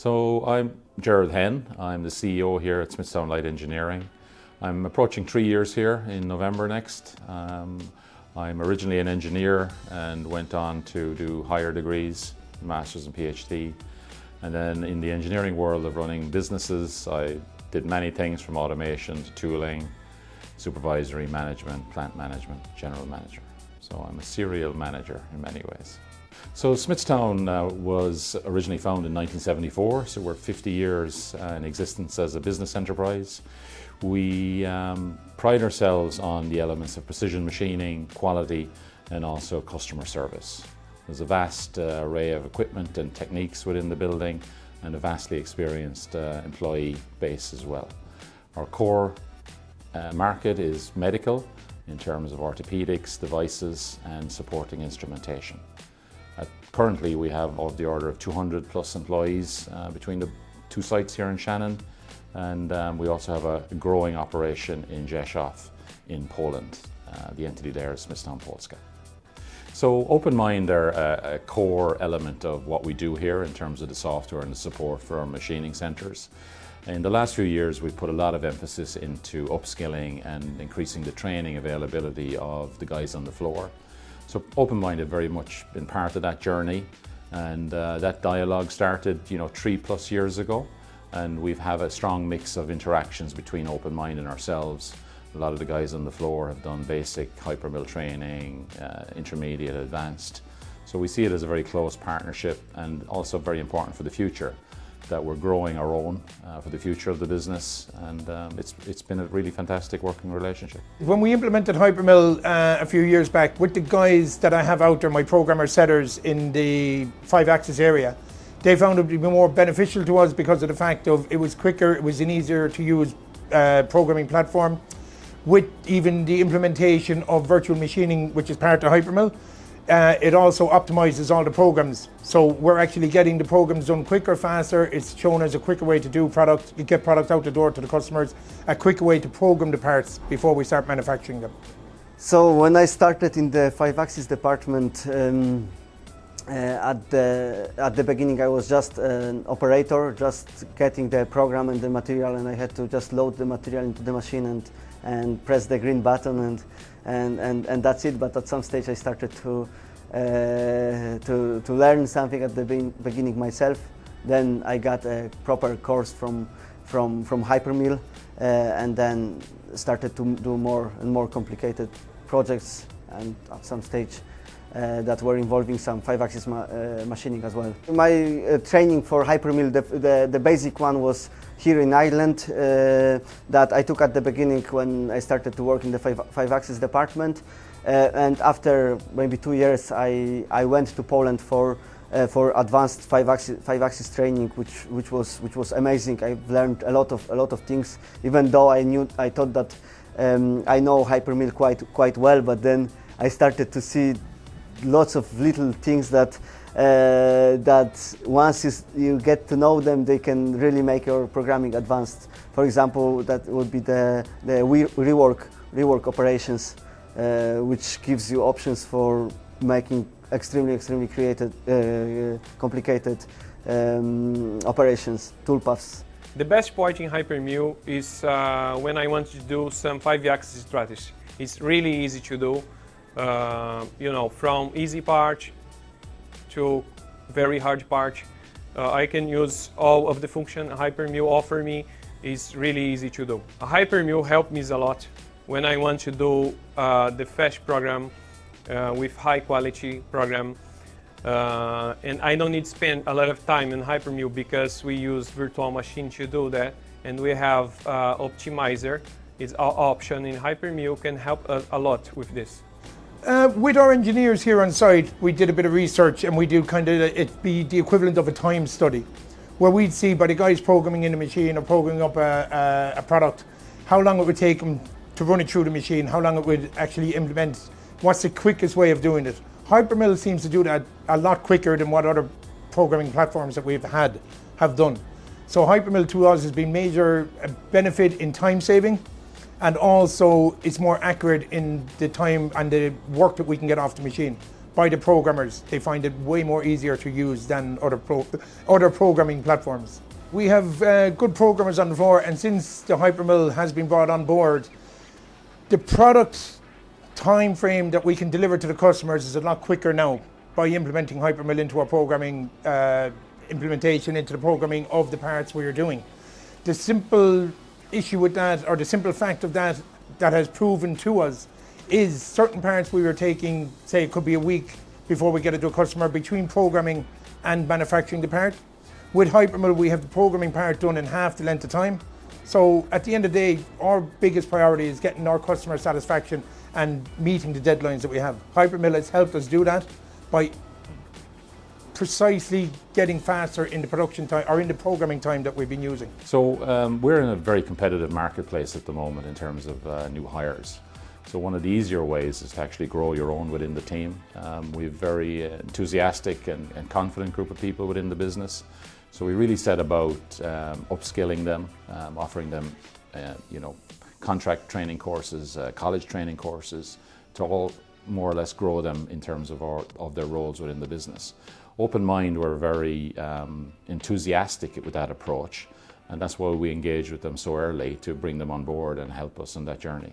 So I'm Gerard Henn. I'm the CEO here at Smithstown Light Engineering. I'm approaching 3 years here in November next. I'm originally an engineer and went on to do higher degrees, Masters and PhD. And then in the engineering world of running businesses, I did many things from automation to tooling, supervisory management, plant management, general manager. So I'm a serial manager in many ways. So Smithstown was originally founded in 1974, so we're 50 years in existence as a business enterprise. We pride ourselves on the elements of precision machining, quality, and also customer service. There's a vast array of equipment and techniques within the building and a vastly experienced employee base as well. Our core market is medical in terms of orthopedics, devices, and supporting instrumentation. Currently, we have of the order of 200 plus employees between the two sites here in Shannon, and we also have a growing operation in Rzeszów in Poland. The entity there is Smithstown Polska. So open mind are a core element of what we do here in terms of the software and the support for our machining centres. In the last few years, we've put a lot of emphasis into upskilling and increasing the training availability of the guys on the floor. So Open Mind have very much been part of that journey, and that dialogue started 3+ years ago, and we've have a strong mix of interactions between Open Mind and ourselves. A lot of the guys on the floor have done basic Hypermill training, intermediate, advanced. So we see it as a very close partnership, and also very important for the future, that we're growing our own for the future of the business, and it's been a really fantastic working relationship. When we implemented Hypermill a few years back with the guys that I have out there, my programmer setters in the 5-axis area, they found it to be more beneficial to us because of the fact of it was quicker, it was an easier to use programming platform. With even the implementation of virtual machining, which is part of Hypermill, it also optimizes all the programs. So we're actually getting the programs done quicker, faster. It's shown as a quicker way to do product, you get product out the door to the customers, a quicker way to program the parts before we start manufacturing them. So when I started in the 5-axis department, at the beginning I was just an operator, just getting the program and the material, and I had to just load the material into the machine and press the green button and that's it. But at some stage I started to learn something at the beginning myself. Then I got a proper course from Hypermill, and then started to do more and more complicated projects, and at some stage that were involving some 5-axis machining as well. My training for Hypermill, the basic one was here in Ireland, that I took at the beginning when I started to work in the 5-axis department, and after maybe 2 years I went to Poland for advanced 5-axis training, which was amazing. I learned a lot of things, even though I thought that I know Hypermill quite well, but then I started to see lots of little things that once you get to know them, they can really make your programming advanced. For example, that would be the rework operations, which gives you options for making extremely complicated operations, toolpaths. The best part in Hypermill is when I want to do some 5-axis strategy. It's really easy to do. From easy part to very hard part. I can use all of the function Hypermill offer me. Is really easy to do. Hypermill helped me a lot when I want to do the fast program with high quality program, and I don't need to spend a lot of time in Hypermill because we use virtual machine to do that, and we have optimizer. It's our option in Hypermill, can help us a lot with this. With our engineers here on site, we did a bit of research, and we do it'd be the equivalent of a time study, where we'd see by the guys programming in the machine or programming up a product, how long it would take them to run it through the machine, how long it would actually implement, what's the quickest way of doing it. Hypermill seems to do that a lot quicker than what other programming platforms that we've have done. So Hypermill to us has been major benefit in time saving, and also it's more accurate in the time and the work that we can get off the machine. by the programmers. They find it way more easier to use than other programming platforms. We have good programmers on the floor, and since the Hypermill has been brought on board, the product time frame that we can deliver to the customers is a lot quicker now by implementing Hypermill into our programming implementation, into the programming of the parts we are doing. The simple issue with that, or the simple fact of that has proven to us, is certain parts we were taking, say it could be a week before we get it to a customer between programming and manufacturing the part. With Hypermill, we have the programming part done in half the length of time. So at the end of the day, our biggest priority is getting our customer satisfaction and meeting the deadlines that we have. Hypermill has helped us do that by precisely getting faster in the production time, or in the programming time that we've been using. So we're in a very competitive marketplace at the moment in terms of new hires. So one of the easier ways is to actually grow your own within the team. We have a very enthusiastic and confident group of people within the business. So we really set about upskilling them, offering them contract training courses, college training courses, to all more or less grow them in terms of their roles within the business. Open Mind were very enthusiastic with that approach, and that's why we engage with them so early, to bring them on board and help us on that journey.